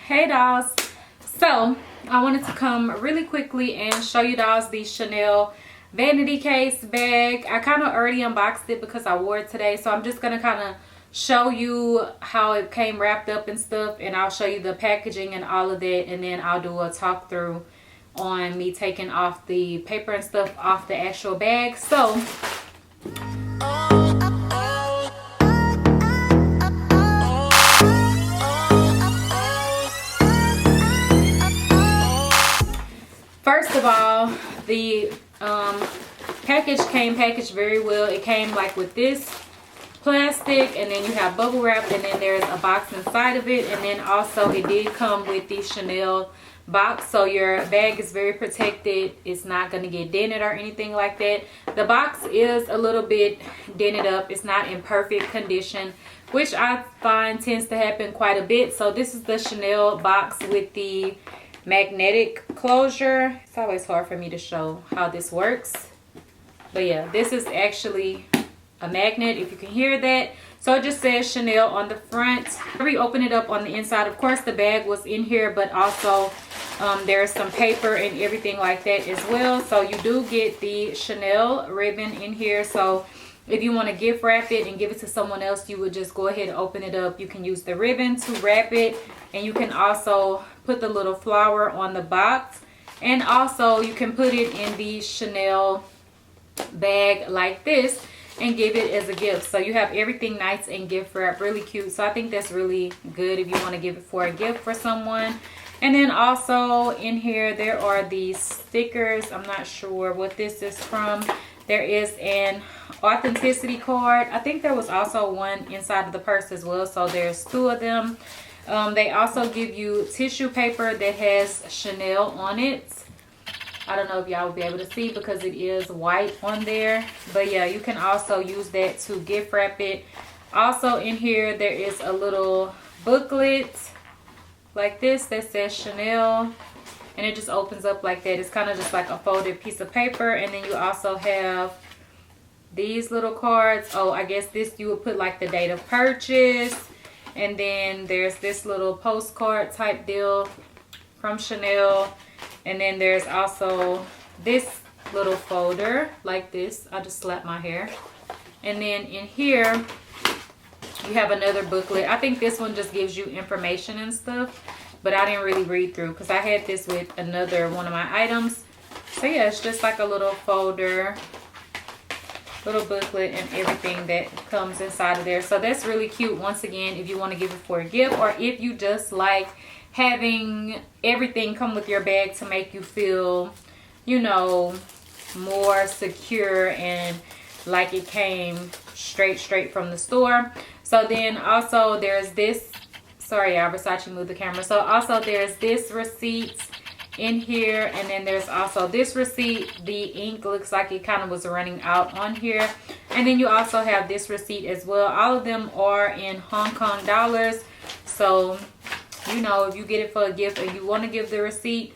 Hey dolls, so I wanted to come really quickly and show you dolls the Chanel Vanity Case bag. I kind of already unboxed it because I wore it today, so I'm just gonna kind of show you how it came wrapped up and stuff, and I'll show you the packaging and all of that, and then I'll do a talk through on me taking off the paper and stuff off the actual bag. So first of all, the package came packaged very well. It came like with this plastic, and then you have bubble wrap, and then there's a box inside of it, and then also it did come with the Chanel box, so your bag is very protected. It's not going to get dented or anything like that. The box is a little bit dented up. It's not in perfect condition, which I find tends to happen quite a bit. So this is the Chanel box with the magnetic closure. It's always hard for me to show how this works, but yeah, this is actually a magnet, if you can hear that. So it just says Chanel on the front. We open it up on the inside. Of course, the bag was in here, but also there's some paper and everything like that as well. So you do get the Chanel ribbon in here. So if you want to gift wrap it and give it to someone else, you would just go ahead and open it up. You can use the ribbon to wrap it, and you can also put the little flower on the box, and also you can put it in the Chanel bag like this and give it as a gift. So you have everything nice and gift wrap, really cute. So I think that's really good if you want to give it for a gift for someone. And then also in here there are these stickers. I'm not sure what this is from. There is an authenticity card. I think there was also one inside of the purse as well, so there's two of them. They also give you tissue paper that has Chanel on it. I don't know if y'all will be able to see because it is white on there, but yeah, you can also use that to gift wrap it. Also in here there is a little booklet like this that says Chanel, and it just opens up like that. It's kind of just like a folded piece of paper. And then you also have these little cards. Oh, I guess this you would put like the date of purchase. And then there's this little postcard type deal from Chanel. And then there's also this little folder like this. I just slapped my hair. And then in here you have another booklet. I think this one just gives you information and stuff, but I didn't really read through because I had this with another one of my items. So yeah, it's just like a little folder, little booklet, and everything that comes inside of there. So that's really cute. Once again, if you want to give it for a gift, or if you just like having everything come with your bag to make you feel, you know, more secure and like it came straight from the store. So then also there's this, sorry y'all, Versace moved the camera. So also there's this receipt in here, and then there's also this receipt. The ink looks like it kind of was running out on here. And then you also have this receipt as well. All of them are in Hong Kong dollars. So you know, if you get it for a gift and you want to give the receipt,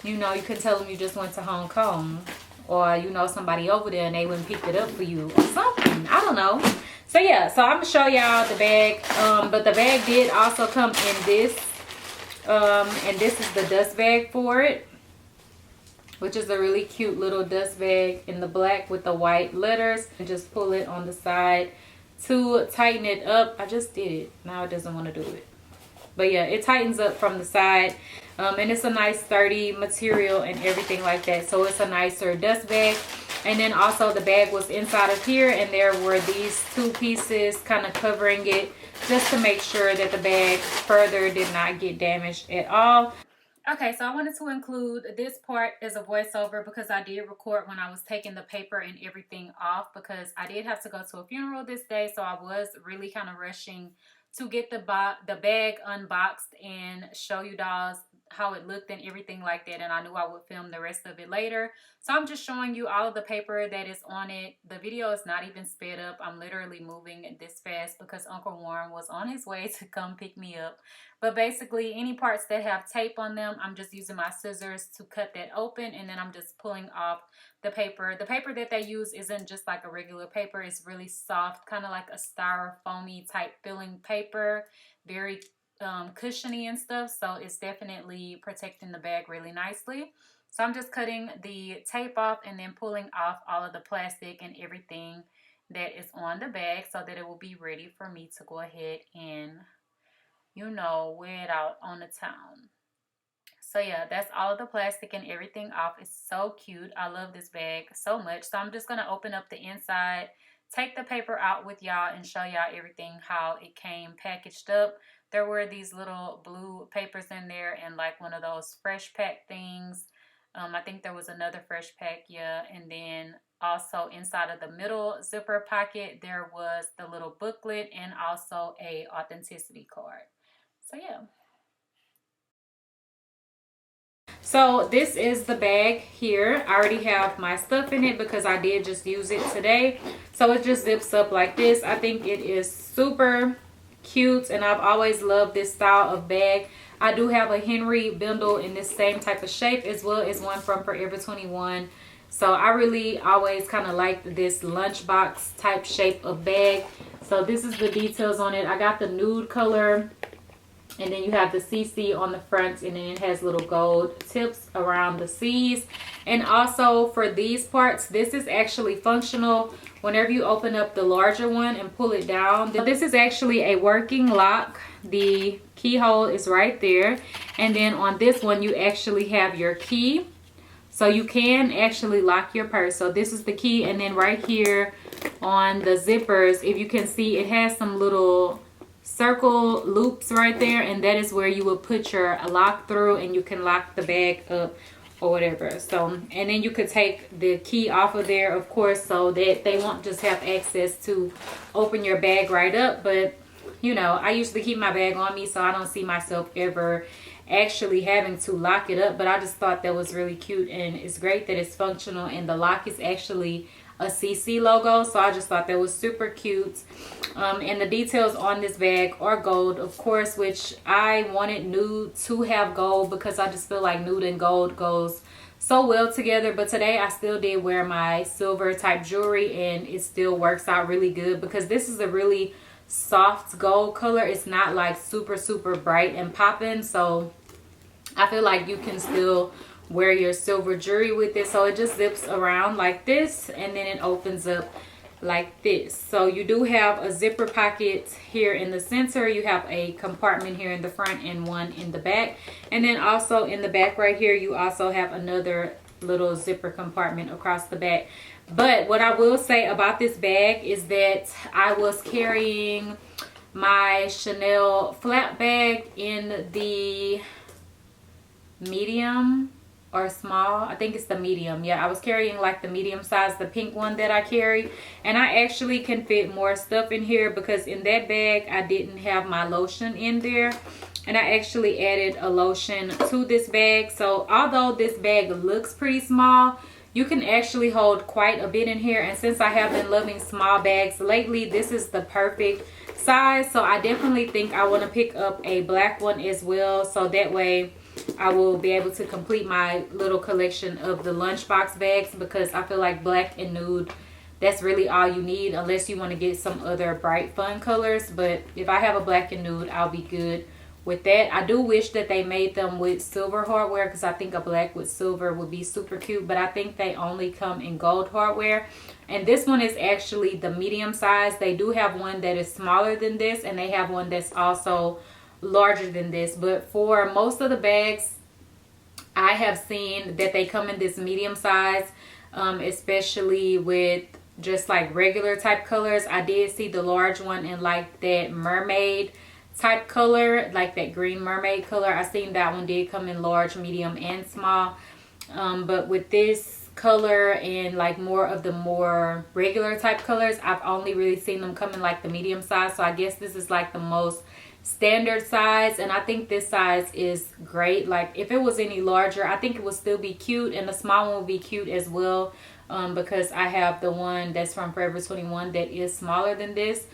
you know, you can tell them you just went to Hong Kong, or you know somebody over there and they wouldn't pick it up for you or something. I don't know. So yeah, so I'm gonna show y'all the bag. But the bag did also come in this, and this is the dust bag for it, which is a really cute little dust bag in the black with the white letters. And just pull it on the side to tighten it up. I just did it. Now it doesn't want to do it. But yeah, it tightens up from the side, and it's a nice sturdy material and everything like that. So it's a nicer dust bag. And then also the bag was inside of here, and there were these two pieces kind of covering it just to make sure that the bag further did not get damaged at all. Okay, so I wanted to include this part as a voiceover because I did record when I was taking the paper and everything off, because I did have to go to a funeral this day, so I was really kind of rushing to get the bag unboxed and show you dolls how it looked and everything like that, and I knew I would film the rest of it later. So I'm just showing you all of the paper that is on it. The video is not even sped up. I'm literally moving this fast because Uncle Warren was on his way to come pick me up. But basically, any parts that have tape on them, I'm just using my scissors to cut that open, and then I'm just pulling off the paper. The paper that they use isn't just like a regular paper. It's really soft, kind of like a styrofoamy type feeling paper. Very cushiony and stuff, so it's definitely protecting the bag really nicely. So I'm just cutting the tape off and then pulling off all of the plastic and everything that is on the bag so that it will be ready for me to go ahead and, you know, wear it out on the town. So yeah, that's all of the plastic and everything off. It's so cute. I love this bag so much. So I'm just going to open up the inside, take the paper out with y'all, and show y'all everything how it came packaged up. There were these little blue papers in there and like one of those fresh pack things. I think there was another fresh pack, yeah. And then also inside of the middle zipper pocket, there was the little booklet and also a authenticity card. So yeah. So this is the bag here. I already have my stuff in it because I did just use it today. So it just zips up like this. I think it is super cute and I've always loved this style of bag. I do have a Henry bindle in this same type of shape as well as one from Forever 21. So I really always kind of liked this lunchbox type shape of bag. So this is the details on it. I got the nude color. And then you have the CC on the front, and then it has little gold tips around the C's. And also for these parts, this is actually functional whenever you open up the larger one and pull it down. This is actually a working lock. The keyhole is right there. And then on this one, you actually have your key. So you can actually lock your purse. So this is the key. And then right here on the zippers, if you can see, it has some little circle loops right there, and that is where you will put your lock through and you can lock the bag up or whatever. So, and then you could take the key off of there, of course, so that they won't just have access to open your bag right up. But you know, I usually keep my bag on me, so I don't see myself ever actually having to lock it up. But I just thought that was really cute, and it's great that it's functional, and the lock is actually a CC logo, so I just thought that was super cute. And the details on this bag are gold, of course, which I wanted Nude to have gold because I just feel like nude and gold goes so well together. But today I still did wear my silver type jewelry, and it still works out really good because this is a really soft gold color. It's not like super bright and popping, so I feel like you can still wear your silver jewelry with it. So it just zips around like this, and then it opens up like this. So you do have a zipper pocket here in the center. You have a compartment here in the front and one in the back, and then also in the back right here you also have another little zipper compartment across the back. But what I will say about this bag is that I was carrying my Chanel flap bag in the medium or small. I think it's the medium. Yeah, I was carrying like the medium size, the pink one that I carry, and I actually can fit more stuff in here because in that bag I didn't have my lotion in there, and I actually added a lotion to this bag. So although this bag looks pretty small, you can actually hold quite a bit in here, and since I have been loving small bags lately, this is the perfect size. So I definitely think I want to pick up a black one as well, so that way I will be able to complete my little collection of the lunchbox bags, because I feel like black and nude, that's really all you need unless you want to get some other bright fun colors. But if I have a black and nude, I'll be good with that. I do wish that they made them with silver hardware because I think a black with silver would be super cute, but I think they only come in gold hardware. And this one is actually the medium size. They do have one that is smaller than this, and they have one that's also larger than this. But for most of the bags I have seen that they come in this medium size, especially with just like regular type colors. I did see the large one in like that mermaid type color, like that green mermaid color. I seen that one did come in large, medium, and small. But with this color and like more of the more regular type colors, I've only really seen them come in like the medium size. So I guess this is like the most standard size, and I think this size is great. Like if it was any larger, I think it would still be cute, and the small one would be cute as well, because I have the one that's from Forever 21 that is smaller than this.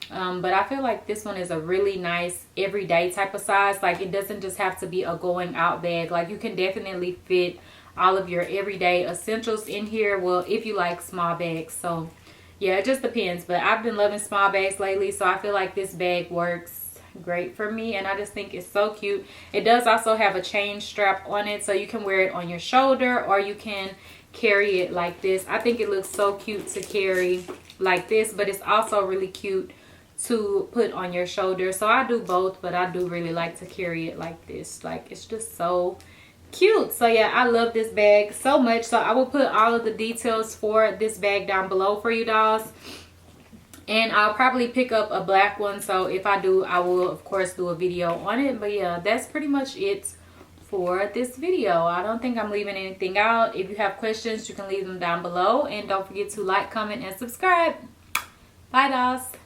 But I feel like this one is a really nice everyday type of size. Like it doesn't just have to be a going out bag. Like you can definitely fit all of your everyday essentials in here, well, if you like small bags. So yeah, it just depends, but I've been loving small bags lately, so I feel like this bag works great for me, and I just think it's so cute. It does also have a chain strap on it, so you can wear it on your shoulder or you can carry it like this. I think it looks so cute to carry like this, but it's also really cute to put on your shoulder. So I do both, but I do really like to carry it like this. Like, it's just so cute. So yeah, I love this bag so much. So I will put all of the details for this bag down below for you dolls, and I'll probably pick up a black one. So if I do, I will of course do a video on it. But yeah, that's pretty much it for this video. I don't think I'm leaving anything out. If you have questions, you can leave them down below, and don't forget to like, comment, and subscribe. Bye dolls.